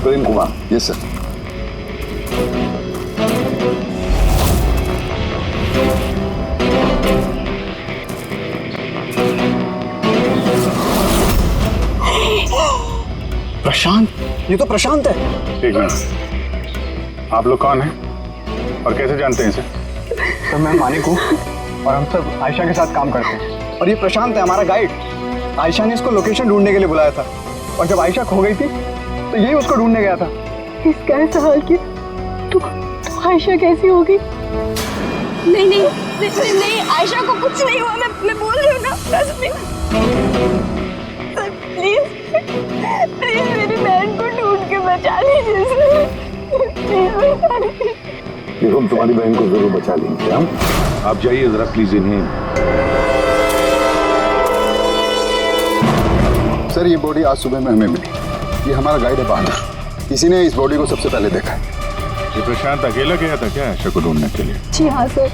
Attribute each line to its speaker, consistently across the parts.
Speaker 1: प्रेम Kumar. Yes sir.
Speaker 2: Prashant, ये तो प्रशांत है।
Speaker 3: एक मिनट, आप लोग कौन हैं और कैसे जानते हैं इसे?
Speaker 2: सर मैं मानिक हूँ और हम सब आयशा के साथ काम करते हैं। और ये प्रशांत है हमारा गाइड। आयशा ने इसको लोकेशन ढूंढने के लिए बुलाया था और जब आयशा खो गई थी तो यही उसको ढूंढने गया था।
Speaker 4: इसका ऐसा हाल किया तो आयशा कैसी होगी? नहीं नहीं नहीं नहीं, आयशा को कुछ नहीं हुआ। मैं बोल रही हूँ ना, सर प्लीज प्लीज मेरी बहन को ढूंढ के बचा लीजिए सर, प्लीज बचा लीजिए।
Speaker 1: देखो हम तुम्हारी बहन को जरूर बचा लेंगे। हम आप जाइए जरा प्लीज इन्हें। सर ये बॉडी आज सुबह में हमें मिली। ये हमारा गाइड है बहादुर, इसी ने इस बॉडी को सबसे पहले देखा है।
Speaker 3: ये प्रशांत अकेला गया था क्या आयशा को ढूंढने के लिए?
Speaker 4: जी हाँ सर,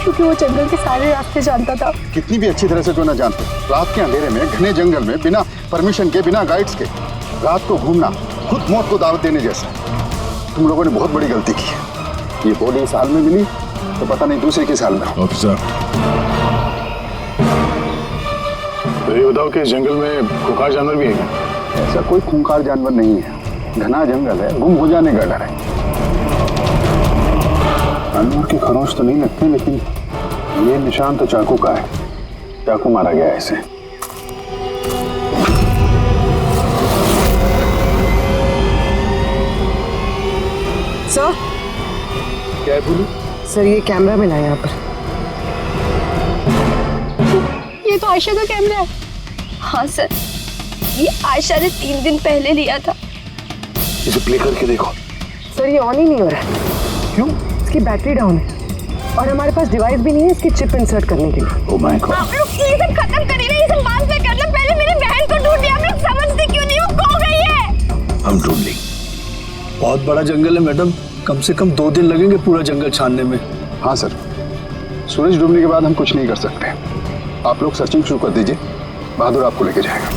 Speaker 4: क्योंकि वो जंगल के सारे रास्ते जानता था।
Speaker 1: कितनी भी अच्छी तरह से क्यों ना जानते, रात के अंधेरे में घने जंगल में बिना परमिशन के, बिना गाइड्स के रात को घूमना खुद मौत को दावत देने जैसा। तुम लोगों ने बहुत बड़ी गलती की है। ये बॉडी इस हाल में मिली तो पता नहीं दूसरे किस हाल में।
Speaker 3: ऑफिसर, तो ये बताओ कि इस जंगल में खूंखार जानवर भी है क्या?
Speaker 1: ऐसा कोई खूंखार जानवर नहीं है, घना जंगल है, गुम हो जाने का डर है। जानवर के खरोंच तो नहीं लगते, लेकिन ये निशान तो चाकू का है। चाकू मारा गया है इसे।
Speaker 5: सर,
Speaker 1: क्या है बोलू?
Speaker 5: सर ये कैमरा मिला है यहाँ पर।
Speaker 4: ये तो आयशा का कैमरा है। हाँ सर, ये आयशा ने 3 दिन पहले लिया था।
Speaker 1: इसे प्ले करके देखो।
Speaker 5: सर ये ऑन ही नहीं हो रहा है।
Speaker 1: क्यों?
Speaker 5: इसकी बैटरी डाउन है और हमारे पास डिवाइस भी नहीं है इसकी चिप इंसर्ट करने के लिए।
Speaker 1: Oh my God.
Speaker 4: आप लोग ये सब खत्म करिए ना, ये सब बाद में कर लो। पहले मेरी बहन को ढूंढिए। आप लोग समझते क्यों नहीं, वो खो गई है।
Speaker 1: हम ढूंढ लेंगे।
Speaker 2: बहुत बड़ा जंगल है मैडम, कम से कम 2 दिन लगेंगे पूरा जंगल छानने में।
Speaker 1: हाँ सर, सूरज डूबने के बाद हम कुछ नहीं कर सकते। आप लोग सर्चिंग शुरू कर दीजिए, बहादुर आपको लेके जाएगा।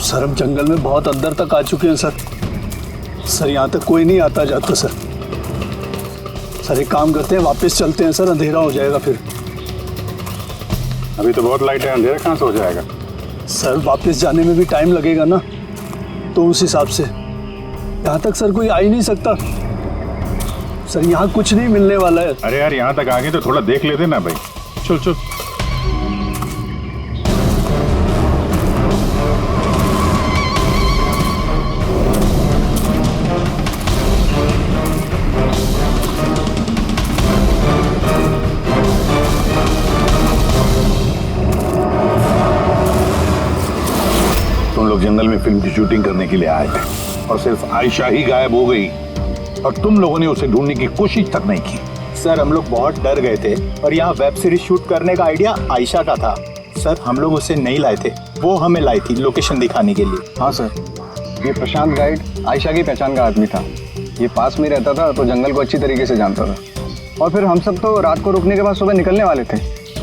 Speaker 2: सर हम जंगल में बहुत अंदर तक आ चुके हैं सर यहाँ तक कोई नहीं आता जाता सर एक काम करते हैं, वापस चलते हैं सर, अंधेरा हो जाएगा फिर।
Speaker 3: अभी तो बहुत लाइट है, अंधेरा कहाँ से हो जाएगा?
Speaker 2: सर वापस जाने में भी टाइम लगेगा ना, तो उस हिसाब से यहाँ तक सर कोई आ ही नहीं सकता। सर यहाँ कुछ नहीं मिलने वाला है।
Speaker 3: अरे यार यहाँ तक आ गए तो थोड़ा देख लेते ना भाई। चल चल। तुम लोग जंगल में फिल्म की शूटिंग करने के लिए आए थे और सिर्फ आयशा ही गायब हो गई और तुम लोगों ने उसे ढूंढने की कोशिश तक नहीं की।
Speaker 6: सर हम लोग बहुत डर गए थे और यहाँ वेब सीरीज शूट करने का आइडिया आयशा का था। सर हम लोग उसे नहीं लाए थे, वो हमें लाई थी लोकेशन दिखाने के लिए।
Speaker 2: हाँ सर, ये प्रशांत गाइड आयशा की पहचान का आदमी था। ये पास में रहता था तो जंगल को अच्छी तरीके से जानता था। और फिर हम सब तो रात को रुकने के बाद सुबह निकलने वाले थे।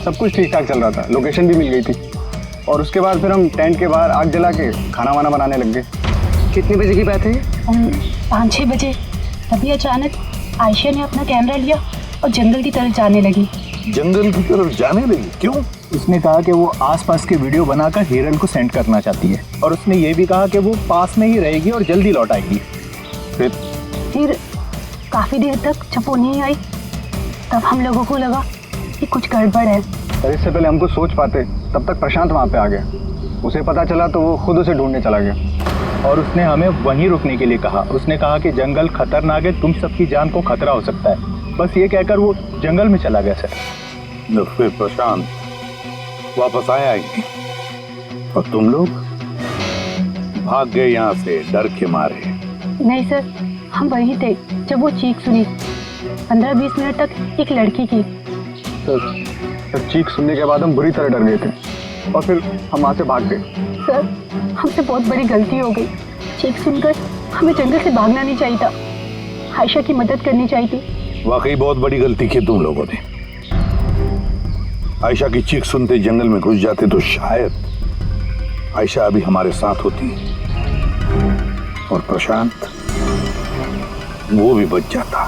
Speaker 2: सब कुछ ठीक ठाक चल रहा था, लोकेशन भी मिल गई थी। और उसके बाद फिर हम टेंट के बाहर आग जला के खाना वाना बनाने लग गए।
Speaker 5: कितने बजे की बात है?
Speaker 4: 5-6 बजे। तभी अचानक आयशा ने अपना कैमरा लिया और जंगल की तरफ जाने लगी।
Speaker 3: जंगल की तरफ जाने लगी? क्यों?
Speaker 6: उसने कहा कि वो आसपास के वीडियो बनाकर हिरल को सेंड करना चाहती है और उसने ये भी कहा कि वो पास में ही रहेगी और जल्दी लौट आएगी।
Speaker 4: फिर काफी देर तक जब वो नहीं आई तब हम लोगों को लगा कि कुछ गड़बड़ है।
Speaker 2: पर इससे पहले हमको सोच पाते तब तक प्रशांत वहाँ पे आ गया। उसे पता चला तो वो खुद उसे ढूंढने चला गया
Speaker 6: और उसने हमें वहीं रुकने के लिए कहा। उसने कहा कि जंगल खतरनाक है, तुम सबकी जान को खतरा हो सकता है। बस ये कहकर वो जंगल में चला गया सर।
Speaker 3: फिर प्रशांत वापस आया ही नहीं और तुम लोग भाग गए यहाँ से डर के मारे।
Speaker 4: नहीं सर, हम वहीं थे जब वो चीख सुनी। 15-20 मिनट तक एक लड़की की।
Speaker 2: सर चीख सुनने के बाद हम बुरी तरह डर गए थे और फिर हम वहाँ से भाग गए।
Speaker 4: सर हमसे बहुत बड़ी गलती हो गई। चीख सुनकर हमें जंगल से भागना नहीं चाहिए था, आयशा की मदद करनी चाहिए थी।
Speaker 3: वाकई बहुत बड़ी गलती की तुम लोगों ने। आयशा की चीख सुनते जंगल में घुस जाते तो शायद आयशा अभी हमारे साथ होती और प्रशांत वो भी बच जाता।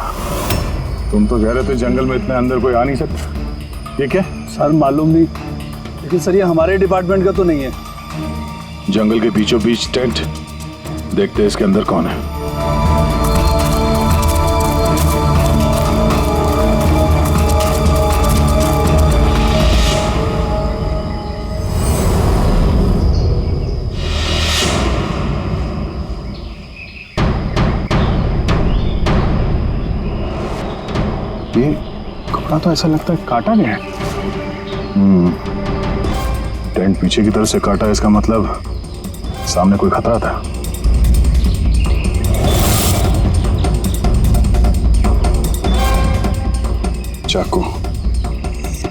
Speaker 7: तुम तो कह रहे थे जंगल में इतने अंदर कोई आ नहीं सकता, ये क्या?
Speaker 2: सर मालूम नहीं, लेकिन सर ये हमारे डिपार्टमेंट का तो नहीं है।
Speaker 7: जंगल के बीचों बीच टेंट, देखते हैं इसके अंदर कौन है।
Speaker 2: ये कपड़ा तो ऐसा लगता है काटा गया है।
Speaker 7: टेंट पीछे की तरफ से काटा, इसका मतलब सामने कोई खतरा था। चाकू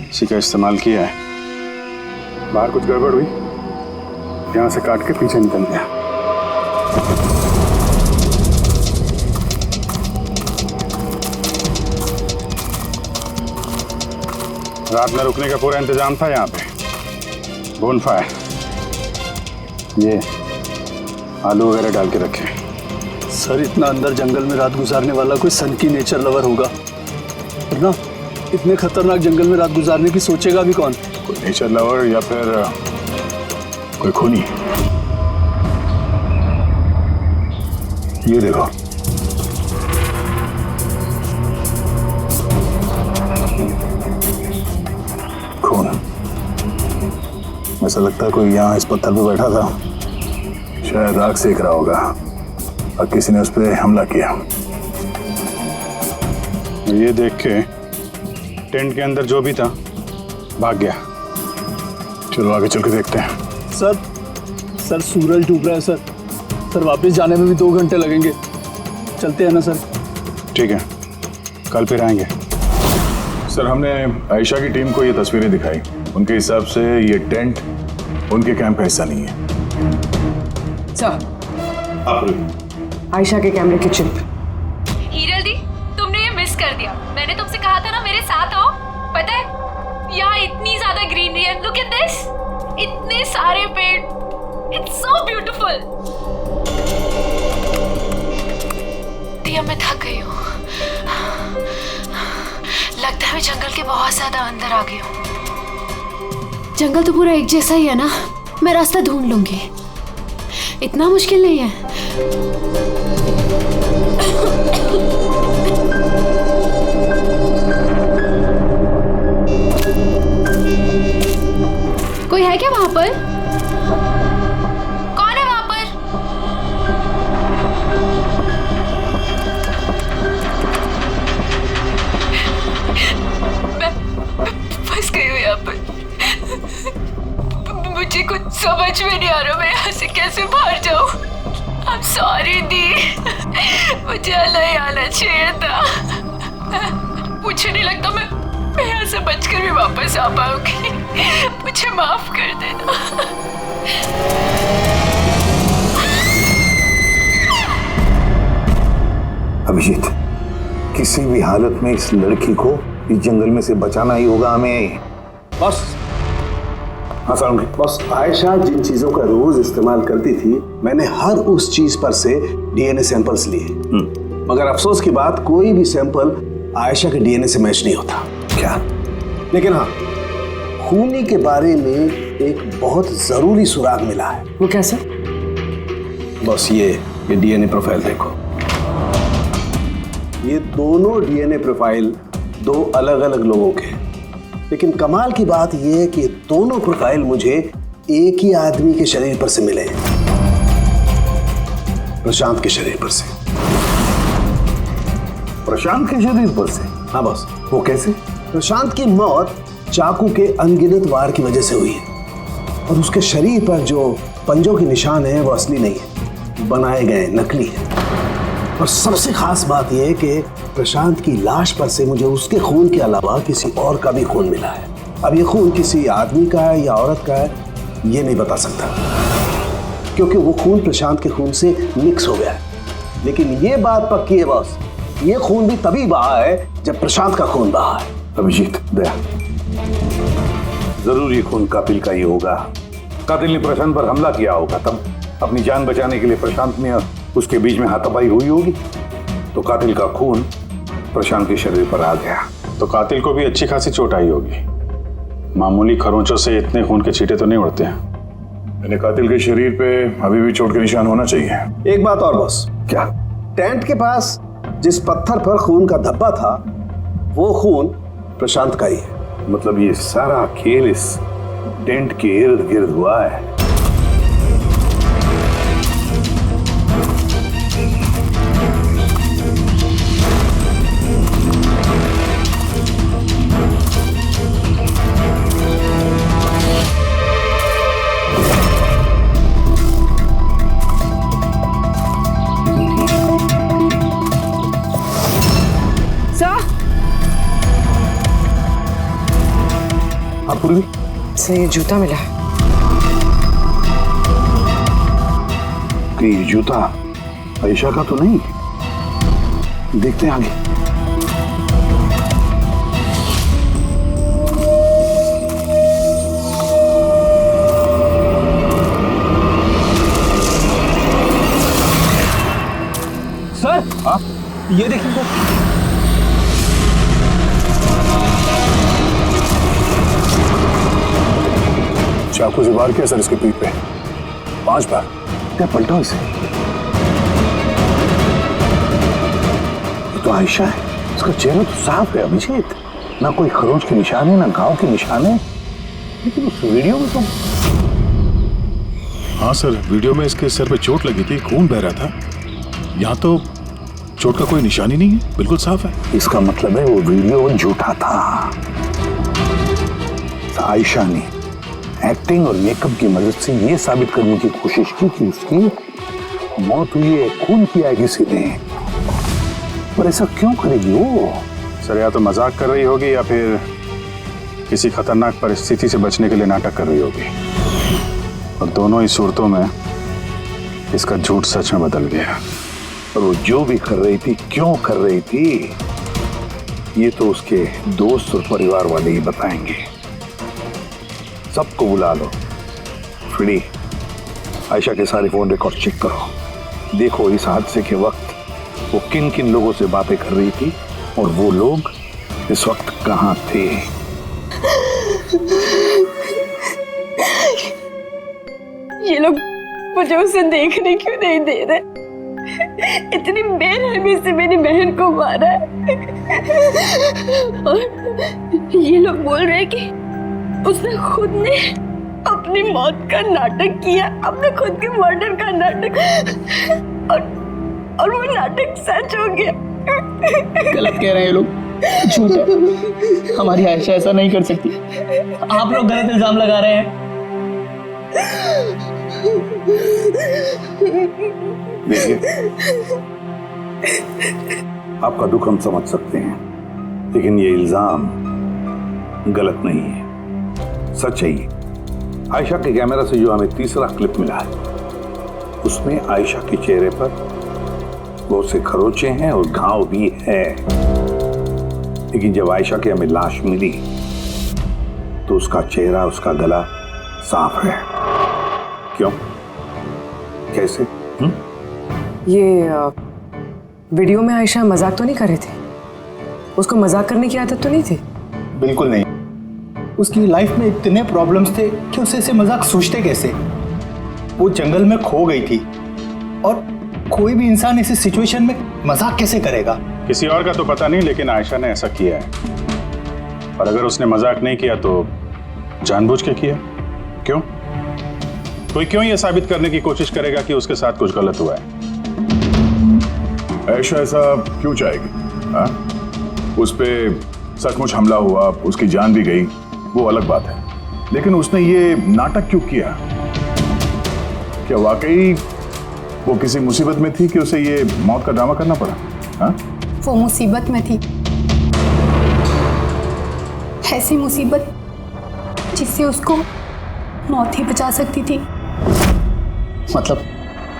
Speaker 7: इसी का इस्तेमाल किया है। बाहर कुछ गड़बड़ हुई, यहां से काट के पीछे निकल गया। रात में रुकने का पूरा इंतजाम था यहाँ पे। बोनफायर, ये आलू वगैरह डाल के रखे।
Speaker 2: सर इतना अंदर जंगल में रात गुजारने वाला कोई सन की नेचर लवर होगा, वरना इतने खतरनाक जंगल में रात गुजारने की सोचेगा भी कौन?
Speaker 7: कोई नेचर लवर या फिर कोई खूनी। ये देखो, खून। ऐसा लगता है कोई यहाँ इस पत्थर पे बैठा था, शायद आग सेक रहा होगा और किसी ने उस पर हमला किया। ये देख के टेंट के अंदर जो भी था भाग गया। चलो आगे चल के देखते हैं।
Speaker 2: सर सूरज डूब रहा है सर वापस जाने में भी 2 घंटे लगेंगे। चलते हैं ना सर?
Speaker 7: ठीक है, कल फिर आएंगे। सर हमने आयशा की टीम को ये तस्वीरें दिखाई, उनके हिसाब से ये टेंट उनके कैंप का हिस्सा नहीं है।
Speaker 5: सर आयशा के कैमरे की चिप।
Speaker 8: हीरल दी, तुमने ये मिस कर दिया। मैंने तुमसे कहा था ना मेरे साथ आओ। पता है यहाँ इतनी ज्यादा ग्रीनरी है, लुक एट दिस, इतने सारे पेड़, इट्स सो ब्यूटीफुल। दिया मैं थक गई हूँ, लगता है मैं जंगल के बहुत ज्यादा अंदर आ गई हूँ। जंगल तो पूरा एक जैसा ही है ना, मैं रास्ता ढूंढ लूंगी, इतना मुश्किल नहीं है। कोई है क्या वहां पर? कौन है वहां पर? मैं फंस गई हूँ यहाँ पर। मुझे कुछ समझ में नहीं आ रहा, मैं यहाँ से कैसे बाहर जाऊँ? I'm sorry दी, मुझे अलग आना चाहिए था। मुझे नहीं लगता मैं यहाँ से बचकर भी वापस आ पाऊंगी, मुझे माफ कर देना।
Speaker 3: अभिजीत, किसी भी हालत में इस लड़की को इस जंगल में से बचाना ही होगा हमें।
Speaker 9: बस
Speaker 3: हाँ सालुंगी।
Speaker 9: बस आयशा जिन चीजों का रोज इस्तेमाल करती थी, मैंने हर उस चीज पर से डीएनए सैंपल्स लिए, मगर अफसोस की बात कोई भी सैंपल आयशा के डीएनए से मैच नहीं होता।
Speaker 3: क्या?
Speaker 9: लेकिन हाँ, खूनी के बारे में एक बहुत जरूरी सुराग मिला है।
Speaker 5: वो कैसे?
Speaker 9: बस ये डीएनए प्रोफाइल देखो। ये दोनों डीएनए प्रोफाइल 2 अलग अलग लोगों के, लेकिन कमाल की बात यह है कि दोनों प्रोफाइल मुझे एक ही आदमी के शरीर पर से मिले, प्रशांत के शरीर पर से।
Speaker 3: प्रशांत के शरीर पर से?
Speaker 9: हाँ बस।
Speaker 3: वो कैसे?
Speaker 9: प्रशांत की मौत चाकू के अनगिनत वार की वजह से हुई है, और उसके शरीर पर जो पंजों के निशान हैं वो असली नहीं है, बनाए गए नकली है। और सबसे खास बात यह है कि प्रशांत की लाश पर से मुझे उसके खून के अलावा किसी और का भी खून मिला है। अब ये खून किसी आदमी का है या औरत का है, ये नहीं बता सकता। क्योंकि वो खून प्रशांत के खून से मिक्स हो गया है। लेकिन ये बात पक्की है बॉस, ये खून भी तभी बहा है जब प्रशांत का खून बहा है।
Speaker 3: अभिजीत, दया, जरूर ये खून कातिल का ही होगा। कातिल ने प्रशांत पर हमला किया होगा, तब अपनी जान बचाने के लिए प्रशांत में उसके बीच में हाथापाई हुई होगी, तो कातिल का खून प्रशांत के शरीर पर आ गया।
Speaker 7: तो कातिल को भी अच्छी खासी चोट आई होगी। मामूली खरोंचों से इतने खून के छींटे तो नहीं उड़ते हैं। यानी कातिल के शरीर पे अभी भी चोट के निशान होना चाहिए।
Speaker 9: एक बात और बॉस,
Speaker 3: क्या?
Speaker 9: टेंट के पास जिस पत्थर पर खून का धब्बा था वो खून प्रशांत का ही है।
Speaker 3: मतलब ये सारा खेल इस टेंट के इर्द गिर्द हुआ है। पूर्वी
Speaker 5: से ये जूता मिला।
Speaker 3: कि ये जूता आयशा का तो नहीं? देखते हैं आगे।
Speaker 6: सर, ये देखिए सर।
Speaker 7: चाकू से वार किया सर इसके पीठ पे 5 बार।
Speaker 3: क्या पलटो इसे? ये तो आयशा है, इसका चेहरा तो साफ है अभिजीत, ना कोई खरोंच के निशान है ना घाव के निशान है। लेकिन उस वीडियो में तो
Speaker 7: हाँ सर, वीडियो में इसके सर पे चोट लगी थी, खून बह रहा था। यहाँ तो चोट का कोई निशान ही नहीं है, बिल्कुल साफ है।
Speaker 3: इसका मतलब है वो वीडियो झूठा था। आयशा ने एक्टिंग और मेकअप की मदद से ये साबित करने की कोशिश की कि उसकी मौत हुई है, खून किया है किसी ने। पर ऐसा क्यों करेगी वो?
Speaker 7: सर, या तो मजाक कर रही होगी या फिर किसी खतरनाक परिस्थिति से बचने के लिए नाटक कर रही होगी। और दोनों ही सूरतों में इसका झूठ सच में बदल गया।
Speaker 3: और वो जो भी कर रही थी, क्यों कर रही थी, ये तो उसके दोस्त और परिवार वाले ही बताएंगे। सबको बुला लो। फ्री, आयशा के सारे फोन रिकॉर्ड चेक करो। देखो इस हादसे के वक्त वो किन किन लोगों से बातें कर रही थी और वो लोग इस वक्त कहाँ थे।
Speaker 4: ये लोग मुझे उसे देखने क्यों नहीं दे रहे? इतनी बेरहमी से मेरी बहन को मारा है। और ये लोग बोल रहे हैं कि उसने खुद ने अपनी मौत का नाटक किया, अपने खुद के मर्डर का नाटक, और वो नाटक सच हो गया।
Speaker 10: गलत कह रहे हैं ये लोग, झूठ है। हमारी आयशा ऐसा नहीं कर सकती। आप लोग गलत इल्जाम लगा रहे हैं।
Speaker 3: देखिए, आपका दुख हम समझ सकते हैं, लेकिन ये इल्जाम गलत नहीं है, सच है। आयशा के कैमरा से जो हमें तीसरा क्लिप मिला है, उसमें आयशा के चेहरे पर बहुत से खरोंचे हैं और घाव भी है। लेकिन जब आयशा की हमें लाश मिली तो उसका चेहरा, उसका गला साफ है। क्यों? कैसे?
Speaker 5: ये वीडियो में आयशा मजाक तो नहीं कर रहे थे? उसको मजाक करने की आदत तो नहीं थी?
Speaker 6: बिल्कुल नहीं। उसकी लाइफ में इतने प्रॉब्लम्स थे कि उसे ऐसे मजाक सोचते कैसे। वो जंगल में खो गई थी और कोई भी इंसान ऐसी सिचुएशन में मजाक कैसे करेगा?
Speaker 7: किसी और का तो पता नहीं, लेकिन आयशा ने ऐसा किया है। और अगर उसने मजाक नहीं किया तो जानबूझ के किया। क्यों? कोई क्यों ये साबित करने की कोशिश करेगा कि उसके साथ कुछ गलत हुआ है?
Speaker 11: आयशा ऐसा क्यों चाहेगी? हाँ, उस पे सचमुच हमला हुआ, उसकी जान भी गई, वो अलग बात है। लेकिन उसने ये नाटक क्यों किया? क्या वाकई वो किसी मुसीबत में थी कि उसे ये मौत का ड्रामा करना पड़ा? हाँ?
Speaker 12: वो मुसीबत में थी, ऐसी मुसीबत जिससे उसको मौत ही बचा सकती थी।
Speaker 10: मतलब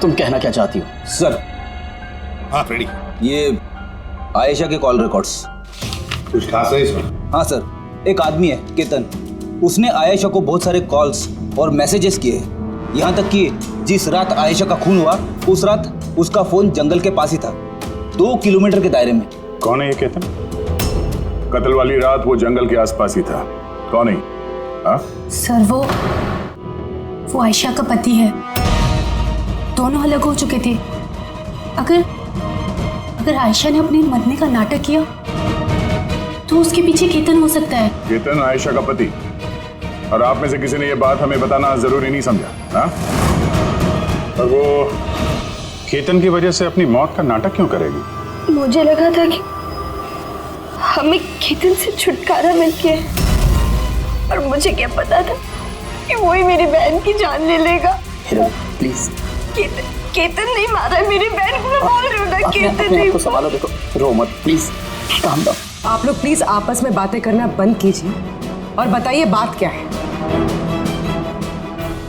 Speaker 10: तुम कहना क्या चाहती हो?
Speaker 13: सर,
Speaker 3: हाँ रेडी।
Speaker 13: ये आयशा के कॉल रिकॉर्ड्स।
Speaker 3: कुछ खास है इसमें?
Speaker 13: हाँ सर, एक आदमी है केतन, उसने आयशा को बहुत सारे कॉल्स और मैसेजेस किए हैं। यहाँ तक कि जिस रात आयशा का खून हुआ उस रात उसका फोन जंगल के पास ही था, 2 किलोमीटर के दायरे में।
Speaker 7: कौन है ये केतन?
Speaker 11: कत्ल वाली रात वो जंगल के आसपास ही था। कौन है? हाँ?
Speaker 12: सर वो आयशा का पति है। दोनों अलग हो चुके थे। अगर आयशा ने अपने मरने का नाटक किया तो उसके पीछे केतन हो सकता है।
Speaker 11: केतन आयशा का पति? और आप में से किसी ने ये बात हमें बताना जरूरी नहीं समझा? हाँ?
Speaker 7: और वो केतन की वजह से अपनी मौत का नाटक क्यों करेगी?
Speaker 4: मुझे लगा था कि हमें केतन से छुटकारा मिल गया है, और मुझे क्या पता था कि वही मेरी बहन की जान ले लेगा।
Speaker 10: प्लीज।
Speaker 4: केतन नहीं मारा है मेरी बहन को, मैं बोल रही हूँ ना, केतन नहीं।
Speaker 10: संभालो, देखो, रो मत प्लीज, काम डाउन।
Speaker 5: आप लोग प्लीज आपस में बातें करना बंद कीजिए और बताइए बात क्या है।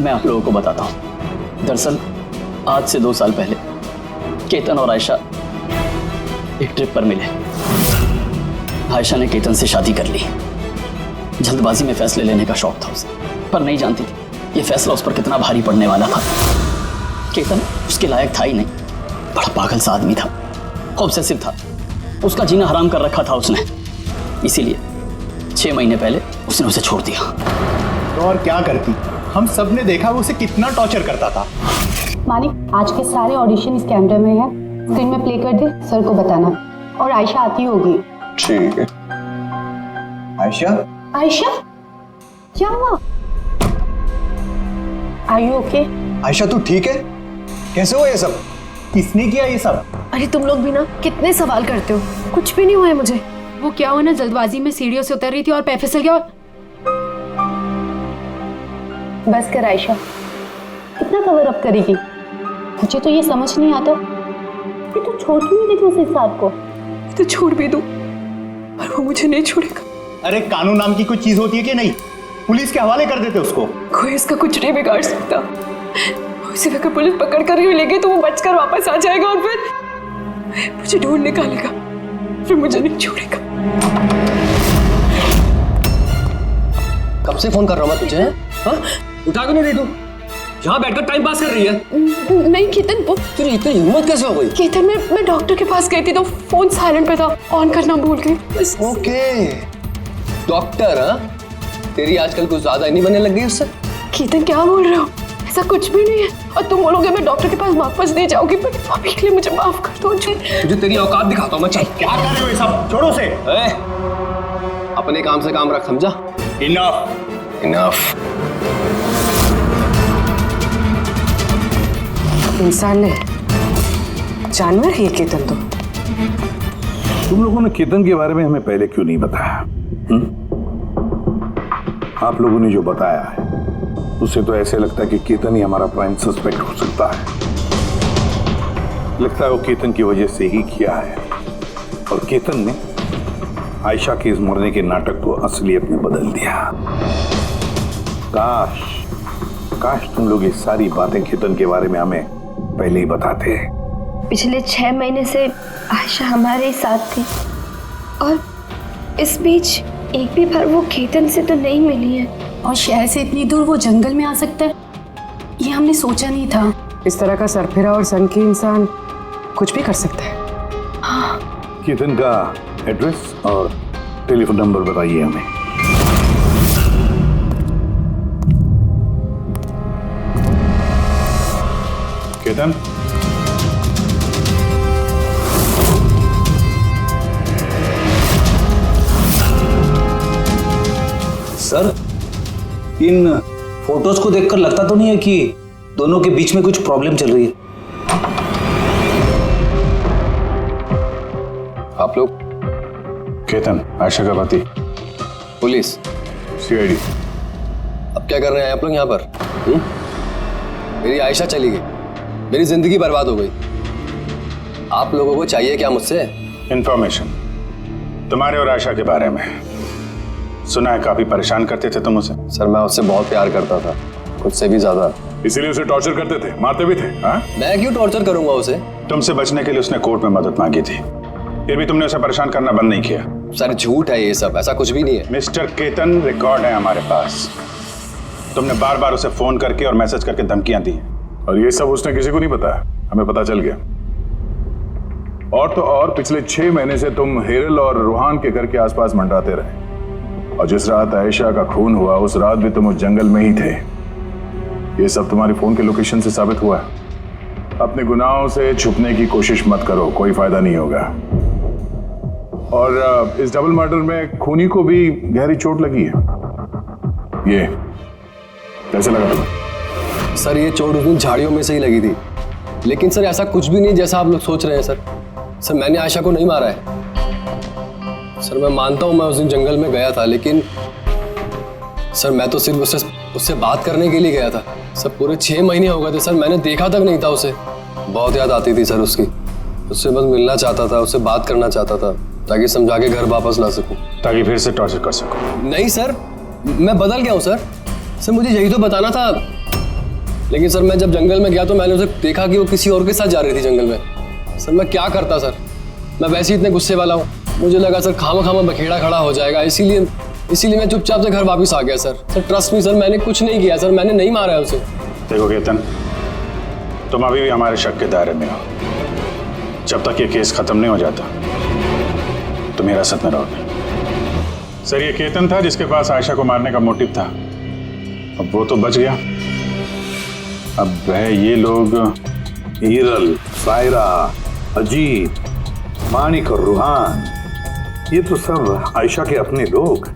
Speaker 10: मैं आप लोगों को बताता हूँ। दरअसल आज से 2 साल पहले केतन और आयशा एक ट्रिप पर मिले। आयशा ने केतन से शादी कर ली। जल्दबाजी में फैसले लेने का शौक था उसे, पर नहीं जानती थी ये फैसला उस पर कितना भारी पड़ने वाला था। केतन उसके लायक था ही नहीं, बड़ा पागल सा आदमी था, ऑब्सेसिव था, उसका जीना हराम कर रखा था उसने। इसीलिए 6 महीने पहले उसने उसे छोड़ दिया।
Speaker 6: तो और क्या करती, हम सब ने देखा वो उसे कितना टॉर्चर करता था।
Speaker 12: मानिक, आज के सारे ऑडिशन इस कैमरे में है, स्क्रीन में प्ले कर दे, सर को बताना। और आयशा आती होगी।
Speaker 2: ठीक है। आयशा?
Speaker 12: आयशा, क्या हुआ? Are you okay?
Speaker 2: आयशा तू ठीक है? कैसे हुआ ये सब? किसने किया ये सब?
Speaker 4: अरे तुम लोग भी ना कितने सवाल करते हो, कुछ भी नहीं हुआ है मुझे। वो क्या हुआ ना, जल्दबाजी में सीढ़ियों से उतर रही थी और पैर फिसल गया।
Speaker 12: बस कर आयशा, कितना कवर अप करेगी? मुझे तो ये समझ नहीं आता कि तू छोड़ क्यों नहीं देती उस साथ को?
Speaker 4: तो छोड़ भी दूं, पर वो मुझे नहीं छोड़ेगा।
Speaker 6: अरे कानून नाम की कोई चीज होती है कि नहीं? पुलिस के हवाले कर देते उसको।
Speaker 4: कोई इसका कुछ नहीं बिगाड़ सकता। उसे अगर पुलिस पकड़ कर ले गई तो वो बचकर वापस आ जाएगा और फिर मुझे ढूंढ निकालेगा, फिर मुझे नहीं छोड़ेगा।
Speaker 13: कब से फोन कर रहा हूँ मैं तुझे? हाँ? उठा क्यों नहीं रही तू? यहाँ बैठकर टाइम पास कर रही है।
Speaker 4: नहीं केतन, वो
Speaker 13: तेरी इतनी हिम्मत कैसे हो गई?
Speaker 4: केतन, मैं डॉक्टर के पास गई थी तो फोन साइलेंट पे था, ऑन करना भूल गई।
Speaker 13: Okay, doctor? हाँ, तेरी आजकल कुछ ज्यादा ही नहीं बनने लग गई उससे।
Speaker 4: केतन क्या बोल रहे हो? ऐसा कुछ भी नहीं है, और तुम बोलोगे मैं डॉक्टर के पास वापस नहीं जाऊंगी, पर अभी के लिए मुझे माफ कर दो।
Speaker 13: तुझे तेरी औकात दिखाता हूँ मैं। चल।
Speaker 6: क्या कर रहे हो ये सब? छोड़ो से।
Speaker 13: अपने काम से काम रख, समझा?
Speaker 6: इनफ।
Speaker 13: इनफ।
Speaker 5: इंसान ने, जानवर है ये केतन तो।
Speaker 3: तुम लोगों ने केतन के बारे में हमें पहले क्यों नहीं बताया? आप लोगों ने जो बताया है उससे तो ऐसे लगता है कि केतन ही हमारा प्राइम सस्पेक्ट हो सकता है। लगता है वो केतन की वजह से ही किया है, और केतन ने आयशा के इस मरने के नाटक को असलियत में बदल दिया। काश तुम लोग ये सारी बातें केतन के बारे में हमें पहले ही बताते।
Speaker 4: पिछले 6 महीने से आयशा हमारे ही साथ थी, और इस बीच एक भी बार वो केतन से तो नहीं मिली है।
Speaker 12: और शहर से इतनी दूर वो जंगल में आ सकता है, ये हमने सोचा नहीं था।
Speaker 5: इस तरह का सरफिरा और सन की इंसान कुछ भी कर सकता है।
Speaker 3: केतन का एड्रेस और टेलीफोन नंबर बताइए हमें।
Speaker 7: केतन,
Speaker 13: सर, इन फोटोज को देखकर लगता तो नहीं है कि दोनों के बीच में कुछ प्रॉब्लम चल रही है? आप लोग?
Speaker 7: केतन आयशा का पति।
Speaker 13: पुलिस?
Speaker 11: सीआईडी।
Speaker 13: अब क्या कर रहे हैं आप लोग यहाँ पर? मेरी आयशा चली गई, मेरी जिंदगी बर्बाद हो गई। आप लोगों को चाहिए क्या मुझसे?
Speaker 7: इंफॉर्मेशन तुम्हारे और आयशा के बारे में। सुना है काफी परेशान करते थे तुम उसे।
Speaker 13: सर, मैं उससे बहुत प्यार करता था, खुद से भी ज्यादा।
Speaker 11: इसीलिए उसे टॉर्चर करते थे, मारते भी थे। हाँ?
Speaker 2: मैं क्यों टॉर्चर करूंगा उसे?
Speaker 7: तुमसे बचने के लिए उसने कोर्ट में मदद मांगी थी, फिर भी तुमने उसे परेशान करना बंद नहीं किया।
Speaker 2: सर झूठ है ये सब, ऐसा कुछ भी नहीं है।
Speaker 7: मिस्टर केतन, रिकॉर्ड है हमारे पास। तुमने बार बार उसे फोन करके और मैसेज करके धमकियां दी,
Speaker 11: और ये सब उसने किसी को नहीं बताया, हमें पता चल गया। और तो और पिछले 6 महीने से तुम हेरल और रूहान के घर के आसपास मंडराते रहे, और जिस रात आयशा का खून हुआ उस रात भी तुम उस जंगल में ही थे। ये सब तुम्हारी फोन के लोकेशन से साबित हुआ है। अपने गुनाहों से छुपने की कोशिश मत करो, कोई फायदा नहीं होगा। और इस डबल मर्डर में खूनी को भी गहरी चोट लगी है। ये कैसे लगा तुम्हें?
Speaker 2: सर ये चोट उस दिन झाड़ियों में से ही लगी थी, लेकिन सर ऐसा कुछ भी नहीं जैसा आप लोग सोच रहे हैं। सर मैंने आयशा को नहीं मारा है। सर मैं मानता हूं मैं उस दिन जंगल में गया था, लेकिन सर मैं तो सिर्फ उससे बात करने के लिए गया था। सर पूरे 6 महीने हो गए थे सर, मैंने देखा तक नहीं था उसे। बहुत याद आती थी सर उसकी, उससे बस मिलना चाहता था, उससे बात करना चाहता था ताकि समझा के घर वापस ला सकूं,
Speaker 7: ताकि फिर से टॉर्चर कर सकूं।
Speaker 2: नहीं सर, मैं बदल गया हूं सर मुझे यही तो बताना था। लेकिन सर मैं जब जंगल में गया तो मैंने उसे देखा कि वो किसी और के साथ जा रही थी जंगल में। सर मैं क्या करता सर, मैं वैसे ही इतने गुस्से वाला हूँ। मुझे लगा सर खामा बखेड़ा खड़ा हो जाएगा, इसीलिए मैं चुपचाप से घर वापस आ गया। सर ट्रस्ट मी सर, मैंने कुछ नहीं किया सर, मैंने नहीं मारा है उसे।
Speaker 7: देखो केतन, तुम अभी भी हमारे शक के दायरे में हो। जब तक ये केस खत्म नहीं हो जाता तुम हिरासत में रहोगे। सर ये केतन था जिसके पास आयशा को मारने का मोटिव था, अब वो तो बच गया। अब वह ये लोग
Speaker 3: हिरल, सायरा, अजीत, मानिक और रूहान, ये तो सब आयशा के अपने लोग।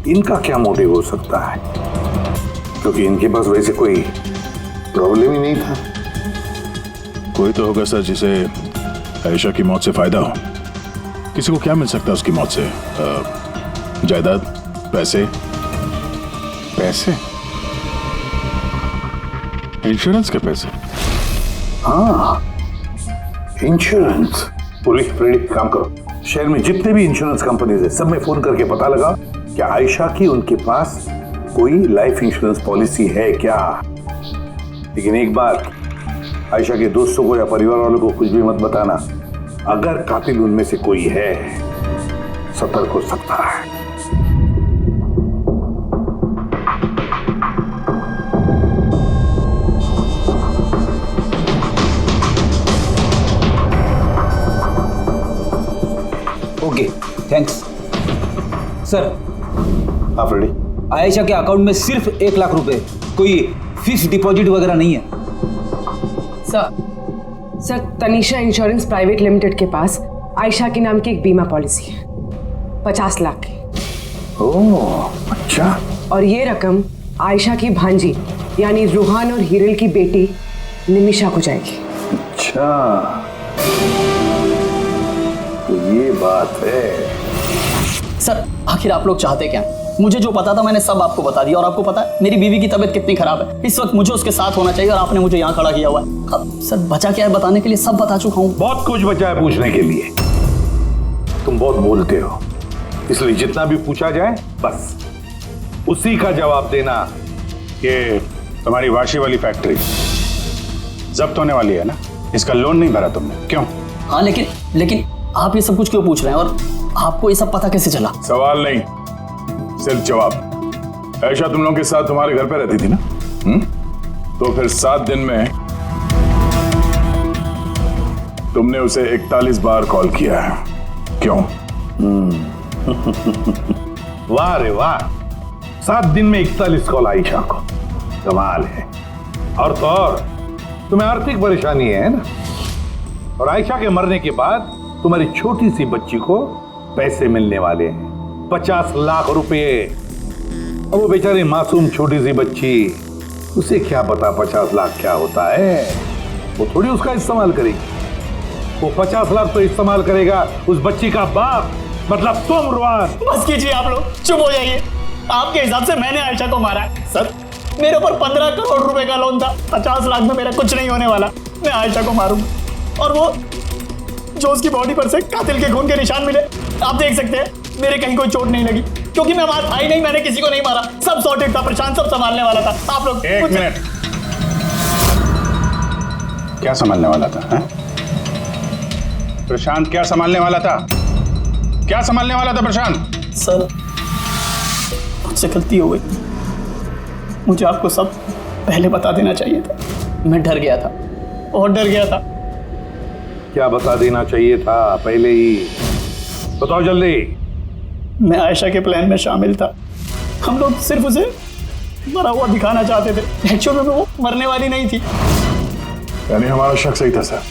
Speaker 3: इनका क्या मोटिव हो सकता है? क्योंकि इनके पास वैसे कोई प्रॉब्लम ही नहीं था।
Speaker 11: कोई तो होगा सर जिसे आयशा की मौत से फायदा हो। किसी को क्या मिल सकता है उसकी मौत से? जायदाद, पैसे, इंश्योरेंस के पैसे।
Speaker 3: हाँ, इंश्योरेंस। पुलिस प्रेरित काम करो, शहर में जितने भी इंश्योरेंस कंपनीज है सब में फोन करके पता लगा कि आयशा की उनके पास कोई लाइफ इंश्योरेंस पॉलिसी है क्या। लेकिन एक बात, आयशा के दोस्तों को या परिवार वालों को कुछ भी मत बताना। अगर कातिल उनमें से कोई है सतर्क हो सकता है।
Speaker 13: Okay, thanks sir.
Speaker 3: आप रेडी?
Speaker 13: आयशा के अकाउंट में सिर्फ 1 लाख रुपए, कोई फिक्स डिपॉजिट वगैरह नहीं है।
Speaker 5: Sir Tanisha insurance private limited के पास आयशा के नाम की एक बीमा पॉलिसी है 50 लाख की।
Speaker 3: ओह अच्छा।
Speaker 5: और ये रकम आयशा की भांजी यानी रूहान और हिरल की बेटी निमिषा को जाएगी।
Speaker 3: अच्छा, तो ये बात है।
Speaker 10: सर आखिर आप लोग चाहते क्या? मुझे जो पता था मैंने सब आपको बता दिया, और आपको पता है मेरी बीवी की तबीयत कितनी खराब है। इस वक्त मुझे उसके साथ होना चाहिए और आपने मुझे यहाँ खड़ा किया हुआ है। अब सर बचा क्या है बताने के लिए? सब बता चुका हूँ।
Speaker 3: बहुत कुछ बचा है पूछने के लिए। तुम बहुत बोलते हो, इसलिए जितना भी पूछा जाए बस उसी का जवाब देना।
Speaker 7: ये तुम्हारी वाशी वाली फैक्ट्री जब्त होने वाली है ना, इसका लोन नहीं भरा तुमने, क्यों?
Speaker 10: हाँ लेकिन आप ये सब कुछ क्यों पूछ रहे हैं, और आपको ये सब पता कैसे चला?
Speaker 11: सवाल नहीं, सिर्फ जवाब। आयशा तुम लोगों के साथ तुम्हारे घर पे रहती थी ना? तो फिर 7 दिन में तुमने उसे 41 बार कॉल किया है, क्यों?
Speaker 3: वाह रे वाह, 7 दिन में 41 कॉल आयशा को, कमाल है। और तो और तुम्हें आर्थिक परेशानी है ना, और आयशा के मरने के बाद तुम्हारी छोटी सी बच्ची को पैसे मिलने वाले हैं 50 लाख रुपए। अब वो बेचारी मासूम छोटी सी बच्ची, उसे क्या पता 50 लाख क्या होता है? वो थोड़ी उसका इस्तेमाल करेगी। वो 50 लाख तो इस्तेमाल करेगा उस बच्ची का बाप, मतलब तुम रूहान।
Speaker 10: बस कीजिए आप लोग, चुप हो जाइए। आपके हिसाब से मैंने आयशा को मारा है? सर मेरे ऊपर 15 करोड़ रुपए का लोन था, 50 लाख में मेरा कुछ नहीं होने वाला। मैं आयशा को मारूंगा, और वो जो उसकी बॉडी पर से कातिल के खून के निशान मिले, आप देख सकते हैं मेरे कहीं कोई चोट नहीं लगी, क्योंकि मैं मार था ही नहीं, मैंने किसी को नहीं मारा। सब सॉर्टेड था, प्रशांत सब संभालने वाला था। आप लोग
Speaker 11: एक मिनट,
Speaker 7: क्या संभालने वाला था? हैं? प्रशांत क्या संभालने वाला था? क्या संभालने वाला था प्रशांत?
Speaker 10: सर, मुझसे गलती हो गई। मुझे आपको सब पहले बता देना चाहिए था। मैं डर गया था, बहुत डर गया था।
Speaker 3: क्या बता देना चाहिए था पहले ही? बताओ जल्दी।
Speaker 10: मैं आयशा के प्लान में शामिल था। हम लोग सिर्फ उसे मरा हुआ दिखाना चाहते थे। एक्चुअल में वो मरने वाली नहीं थी।
Speaker 11: यानी हमारा शक सही था सर?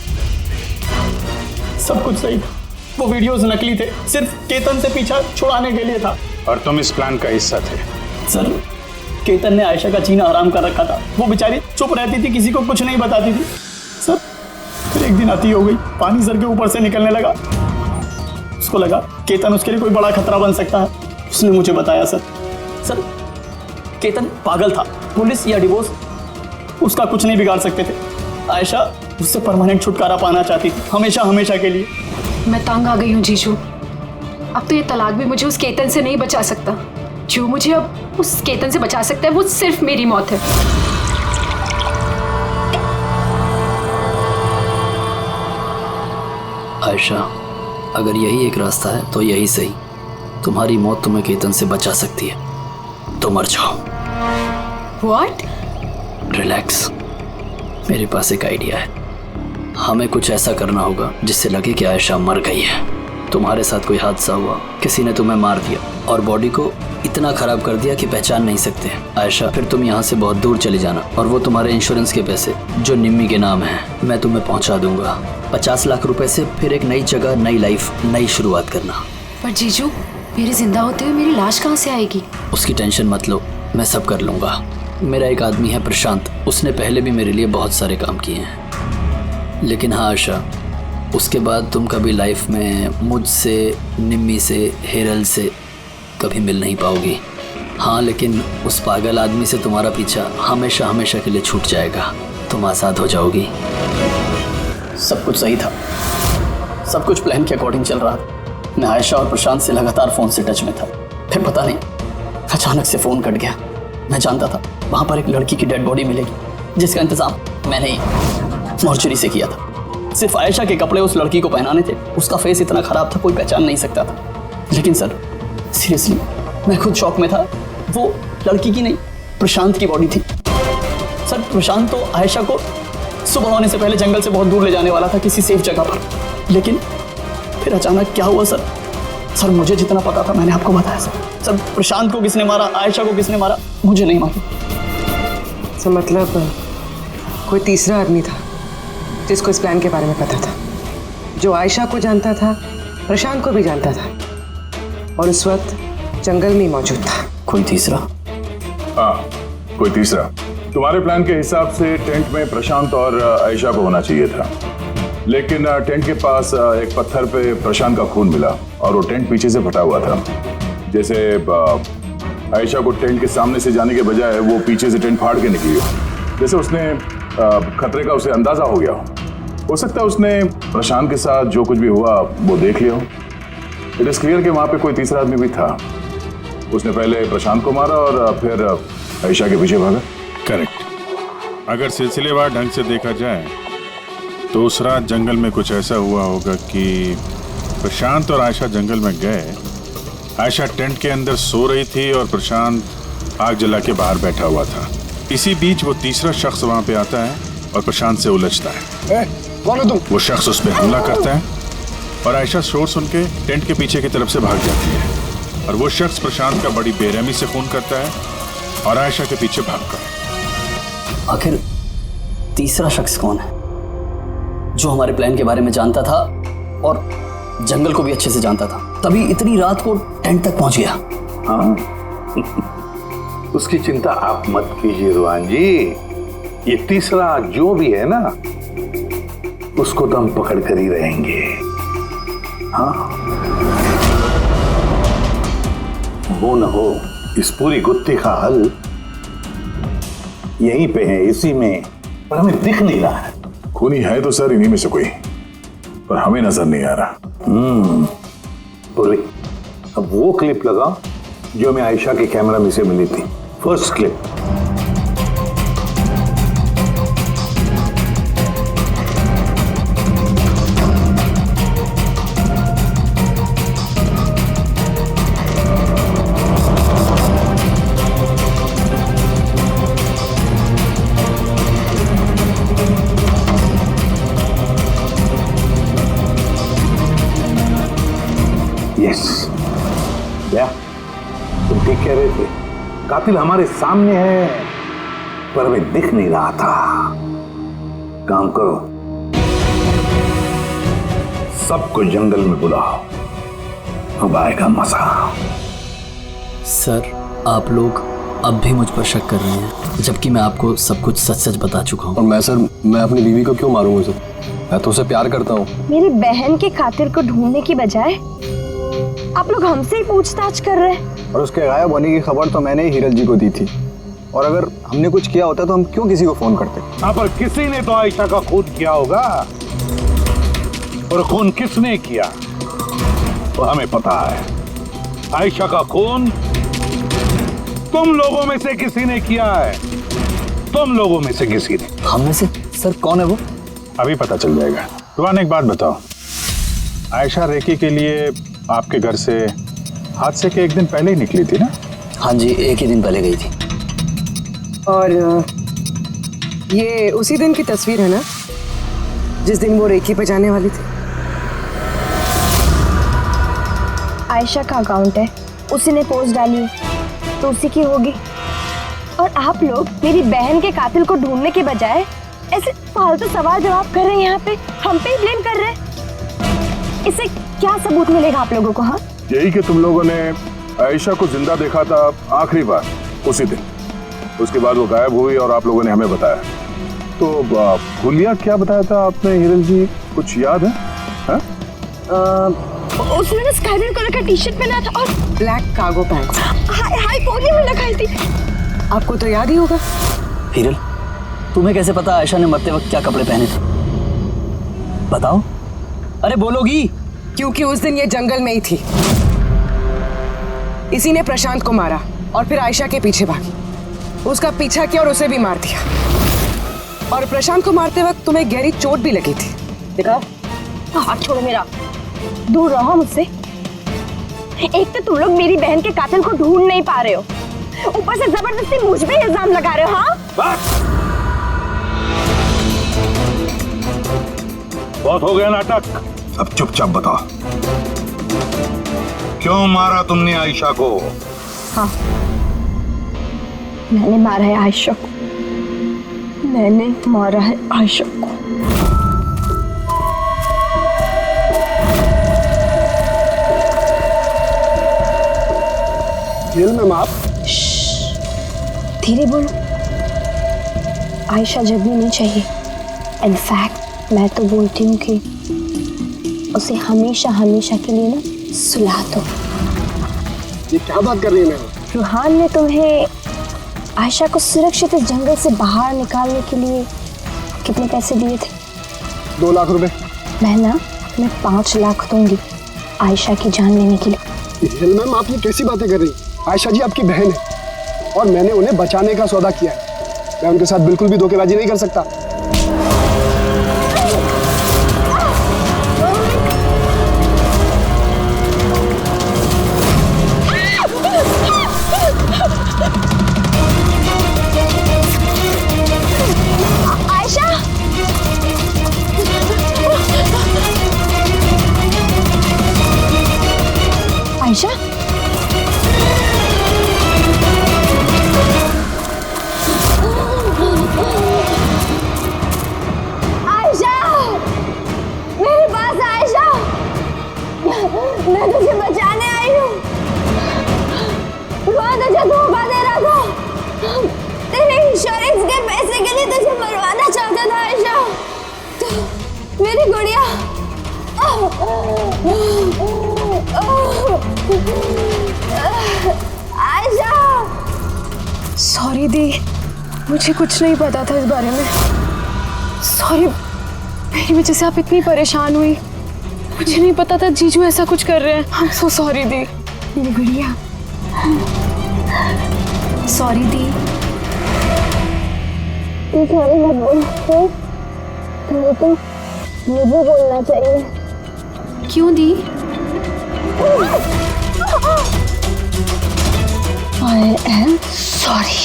Speaker 10: सब कुछ सही था। वो वीडियोस नकली थे, सिर्फ केतन से पीछा छुड़ाने के लिए था।
Speaker 7: और तुम इस प्लान का हिस्सा थे?
Speaker 10: सर, केतन ने आयशा का जीना हराम कर रखा था। वो बेचारी चुप रहती थी, किसी को कुछ नहीं बताती थी। सर, फिर एक दिन अति हो गई, पानी सर के ऊपर से निकलने लगा। उसको लगा केतन उसके लिए कोई बड़ा खतरा बन सकता है। उसने मुझे बताया सर। सर, केतन पागल था। पुलिस या डिवोर्स उसका कुछ नहीं बिगाड़ सकते थे। आयशा उससे परमानेंट छुटकारा पाना चाहती थी, हमेशा हमेशा के लिए।
Speaker 4: मैं तंग आ गई हूँ जीजू। अब तो ये तलाक भी मुझे उस केतन से नहीं बचा सकता। जो मुझे अब उस केतन से बचा सकता है वो सिर्फ मेरी मौत है।
Speaker 10: आयशा, अगर यही एक रास्ता है तो यही सही। तुम्हारी मौत तुम्हें केतन से बचा सकती है, तो मर जाओ।
Speaker 4: What?
Speaker 10: रिलैक्स, मेरे पास एक आइडिया है। हमें कुछ ऐसा करना होगा जिससे लगे कि आयशा मर गई है। तुम्हारे साथ कोई हादसा हुआ, किसी ने तुम्हें मार दिया और बॉडी को इतना खराब कर दिया कि पहचान नहीं सकते। आयशा, फिर तुम यहाँ से बहुत दूर चले जाना और वो तुम्हारे इंश्योरेंस के पैसे जो निम्मी के नाम है मैं तुम्हें पहुँचा दूंगा। 50 लाख रुपए से फिर एक नई जगह, नई लाइफ, नई शुरुआत करना।
Speaker 4: पर जीजू, मेरे जिंदा होते हुए मेरी लाश कहाँ से आएगी?
Speaker 10: उसकी टेंशन मत लो, मैं सब कर लूँगा। मेरा एक आदमी है प्रशांत, उसने पहले भी मेरे लिए बहुत सारे काम किए हैं। लेकिन हाँ आशा, उसके बाद तुम कभी लाइफ में मुझसे, निम्मी से, हेरल से कभी मिल नहीं पाओगी। हाँ, लेकिन उस पागल आदमी से तुम्हारा पीछा हमेशा हमेशा के लिए छूट जाएगा। तुम आज़ाद हो जाओगी। सब कुछ सही था, सब कुछ प्लान के अकॉर्डिंग चल रहा था। मैं आयशा और प्रशांत से लगातार फ़ोन से टच में था। फिर पता नहीं अचानक से फ़ोन कट गया। मैं जानता था वहाँ पर एक लड़की की डेड बॉडी मिलेगी, जिसका इंतज़ाम मैंने ही मॉर्चरी से किया था। सिर्फ आयशा के कपड़े उस लड़की को पहनाने थे। उसका फेस इतना ख़राब था, कोई पहचान नहीं सकता था। लेकिन सर, सीरियसली मैं खुद शॉक में था। वो लड़की की नहीं, प्रशांत की बॉडी थी। सर, प्रशांत तो आयशा को सुबह होने से पहले जंगल से बहुत दूर ले जाने वाला था, किसी सेफ जगह पर। लेकिन फिर अचानक क्या हुआ सर? सर, मुझे जितना पता था मैंने आपको बताया सर। सर, प्रशांत को किसने मारा, आयशा को किसने मारा, मुझे नहीं मालूम।
Speaker 5: सर, मतलब कोई तीसरा आदमी था जिसको इस प्लान के बारे में पता था, जो आयशा को जानता था, प्रशांत को भी जानता था और उस वक्त जंगल में ही मौजूद था।
Speaker 10: कोई तीसरा?
Speaker 11: हाँ, कोई तीसरा। तुम्हारे प्लान के हिसाब से टेंट में प्रशांत और आयशा को होना चाहिए था, लेकिन टेंट के पास एक पत्थर पे प्रशांत का खून मिला और वो टेंट पीछे से फटा हुआ था। जैसे आयशा को टेंट के सामने से जाने के बजाय वो पीछे से टेंट फाड़ के निकली हो। जैसे उसने खतरे का उसे अंदाजा हो गया हो सकता है उसने प्रशांत के साथ जो कुछ भी हुआ वो देख लिया हो। इट इज क्लियर कि वहां पे कोई तीसरा आदमी भी था। उसने पहले प्रशांत को मारा और फिर आयशा के पीछे भागा।
Speaker 7: करेक्ट। अगर सिलसिलेवार ढंग से देखा जाए तो उस रात जंगल में कुछ ऐसा हुआ होगा कि प्रशांत और आयशा जंगल में गए। आयशा टेंट के अंदर सो रही थी और प्रशांत आग जला के बाहर बैठा हुआ था। इसी बीच वो तीसरा शख्स वहां पे आता है और प्रशांत से उलझता है।
Speaker 1: कौन है तुम?
Speaker 7: वो शख्स उस पर हमला करता है और आयशा शोर सुन के टेंट के पीछे की तरफ से भाग जाती है और वो शख्स प्रशांत का बड़ी बेरहमी से खून करता है और आयशा के पीछे भागकर।
Speaker 10: आखिर तीसरा शख्स कौन है जो हमारे प्लान के बारे में जानता था और जंगल को भी अच्छे से जानता था, तभी इतनी रात को टेंट तक पहुंच गया?
Speaker 3: हाँ, उसकी चिंता आप मत कीजिए रुआन जी। ये तीसरा जो भी है ना, उसको तो हम पकड़ कर ही रहेंगे। हाँ, वो न हो इस पूरी गुत्थी का हल यहीं पे है, इसी में, पर हमें दिख नहीं रहा है।
Speaker 11: खूनी है तो सर इन्हीं में से कोई, पर हमें नजर नहीं आ रहा।
Speaker 3: बोले, अब वो क्लिप लगा जो हमें आयशा के कैमरा में से मिली थी, फर्स्ट क्लिप। यस, क्या तुम ठीक कह रहे थे? कातिल हमारे सामने है पर हमें दिख नहीं रहा था। काम करो, सबको जंगल में बुलाओ, अब आएगा मजा।
Speaker 10: सर, आप लोग अब भी मुझ पर शक कर रहे हैं, जबकि मैं आपको सब कुछ सच सच बता चुका हूँ।
Speaker 2: और मैं अपनी बीवी को क्यों मारूंगा सर? मैं तो उसे प्यार करता हूँ।
Speaker 12: मेरी बहन के कातिल को ढूंढने की बजाय आप लोग हमसे ही पूछताछ कर रहे हैं।
Speaker 2: और उसके गायब होने की खबर तो मैंने ही हीरल जी को दी थी, और अगर हमने कुछ किया होता तो हम क्यों किसी को फोन करते?
Speaker 3: हाँ, पर किसी ने तो आयशा का खून किया होगा, और खून किसने किया तो हमें पता है। आयशा का खून तुम लोगों में से किसी ने किया है, तुम लोगों में से किसी ने।
Speaker 10: हम में से? सर कौन है वो?
Speaker 7: अभी पता चल जाएगा। रुहान, एक बात बताओ, आयशा रेकी के लिए आपके घर से हादसे के एक दिन पहले ही निकली थी ना?
Speaker 10: हाँ जी, एक ही दिन पहले गई थी।
Speaker 5: और ये उसी दिन की तस्वीर है ना, जिस दिन वो रेकी पे जाने वाली थी?
Speaker 12: आयशा का अकाउंट है, उसी ने पोस्ट डाली है तो उसी की होगी। और आप लोग मेरी बहन के कातिल को ढूंढने के बजाय ऐसे फालतू सवाल जवाब कर रहे हैं, यहाँ पे हम पे ही ब्लेम कर रहे हैं। इससे क्या सबूत मिलेगा आप लोगों को? हाँ,
Speaker 11: यही कि तुम लोगों ने आयशा को जिंदा देखा था आखिरी बार उसी दिन, उसके बाद वो गायब हुई और आप लोगों ने हमें बताया। तो भूलिया क्या बताया था आपने हिरल जी, कुछ याद है?
Speaker 12: उसने ना स्काई ब्लू कलर का टी शर्ट पहना था और
Speaker 5: black cargo pant,
Speaker 12: high pony में लगाई थी।
Speaker 5: आपको तो याद ही होगा।
Speaker 10: हिरल, तुम्हें कैसे पता आयशा ने मरते वक्त क्या कपड़े पहने थे? बताओ, अरे बोलोगी?
Speaker 5: क्योंकि उस दिन ये जंगल में ही थी। इसी ने प्रशांत को मारा और फिर आयशा के पीछे भागी, उसका पीछा किया और उसे भी मार दिया। और प्रशांत को मारते वक्त तुम्हें गहरी चोट भी लगी थी, देखा?
Speaker 12: हाथ छोड़ो मेरा, दूर रहो मुझसे। एक तो तुम लोग मेरी बहन के कातिल को ढूंढ नहीं पा रहे हो, ऊपर से जबरदस्ती मुझ पे इल्जाम लगा रहे हो। हाँ,
Speaker 3: बहुत हो गया नाटक, अब चुपचाप बताओ, क्यों मारा तुमने आयशा को?
Speaker 12: हाँ, मैंने मारा है आयशा को, मैंने मारा है आयशा को।
Speaker 9: मैम आप
Speaker 12: धीरे बोलो, आयशा जगनी नहीं चाहिए। इनफैक्ट मैं तो बोलती हूँ कि उसे हमेशा हमेशा के लिए ना सुला दो।
Speaker 9: ये क्या बात कर रही है मैम?
Speaker 12: रूहान ने तुम्हें आयशा को सुरक्षित इस जंगल से बाहर निकालने के लिए कितने पैसे दिए थे?
Speaker 9: 2 लाख रुपए।
Speaker 12: मैं 5 लाख दूंगी आयशा की जान लेने के लिए।
Speaker 9: मैम आप ये कैसी बातें कर रही? आयशा जी आपकी बहन है और मैंने उन्हें बचाने का सौदा किया है। मैं उनके साथ बिल्कुल भी धोखेबाजी नहीं कर सकता।
Speaker 12: आयशा, मेरे पास आयशा, मैं तुझे बचाने आई हूँ। वो तुझे धोखा दे रहा था, तेरे इंश्योरेंस के पैसे के लिए तुझे मरवाना चाहता था आयशा। तो मेरी गुड़िया, आयशा।
Speaker 4: सॉरी दी, मुझे कुछ नहीं पता था इस बारे में। सॉरी, मेरी वजह से आप इतनी परेशान हुई। मुझे नहीं पता था जीजू ऐसा कुछ कर रहे हैं। आई एम सो सॉरी दी।
Speaker 12: मेरी गुड़िया, सॉरी दी। तू सॉरी मत बोल, तो मुझे बोलना चाहिए।
Speaker 4: क्यों दी?
Speaker 12: I am sorry.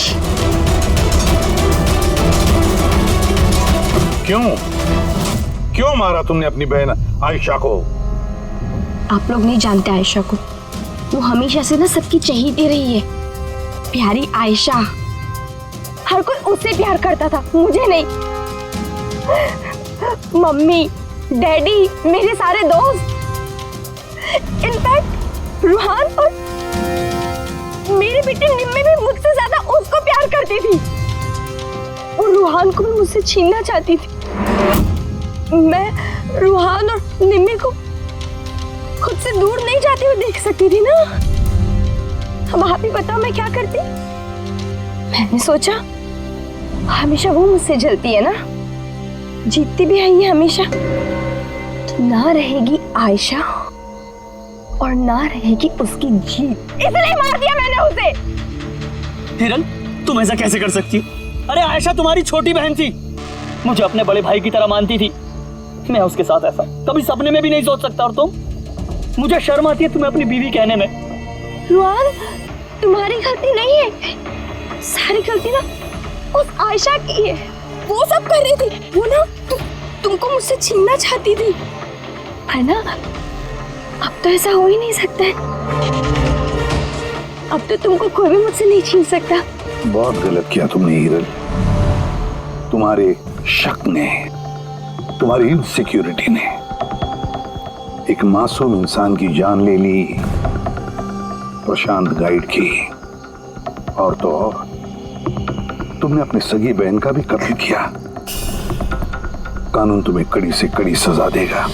Speaker 3: क्यों मारा तुमने अपनी बहन आयशा को?
Speaker 12: आप लोग नहीं जानते आयशा को। वो हमेशा से ना सबकी चहेती रही है, प्यारी आयशा। हर कोई उससे प्यार करता था, मुझे नहीं। मम्मी, डैडी, मेरे सारे दोस्त, इनफैक्ट रूहान और मेरी बेटी निम्मी भी मुझसे ज्यादा उसको प्यार करती थी। वो रूहान को भी मुझसे छीनना चाहती थी। मैं रूहान और निम्मी को खुद से दूर नहीं जाते हुए देख सकती थी ना। अब आप ही बताओ मैं क्या करती। मैंने सोचा हमेशा वो मुझसे जलती है ना, जीतती भी है ये हमेशा, तो ना रहेगी आयशा और ना रहेगी उसकी जीत, इसलिए मार दिया मैंने उसे।
Speaker 10: हिरन, तुम ऐसा कैसे कर सकती हो? अरे आयशा तुम्हारी छोटी बहन थी, मुझे अपने बड़े भाई की तरह मानती थी। मैं उसके साथ ऐसा कभी सपने में भी नहीं सोच सकता। और तुम, मुझे शर्म आती है तुम्हें अपनी बीवी कहने में।
Speaker 12: रुआन, तुम्हारी गलती नहीं है, सारी गलती ना उस आयशा की है। वो सब कर रही थी, वो ना तुमको मुझसे छीनना चाहती थी, है ना? अब तो ऐसा हो ही नहीं सकता है। अब तो तुमको कोई भी मुझसे नहीं छीन सकता।
Speaker 3: बहुत गलत किया तुमने हिरन। तुम्हारे शक ने, तुम्हारी इनसिक्योरिटी ने एक मासूम इंसान की जान ले ली, प्रशांत गाइड की। और तो और तुमने अपनी सगी बहन का भी कत्ल किया। कानून तुम्हें कड़ी से कड़ी सजा देगा।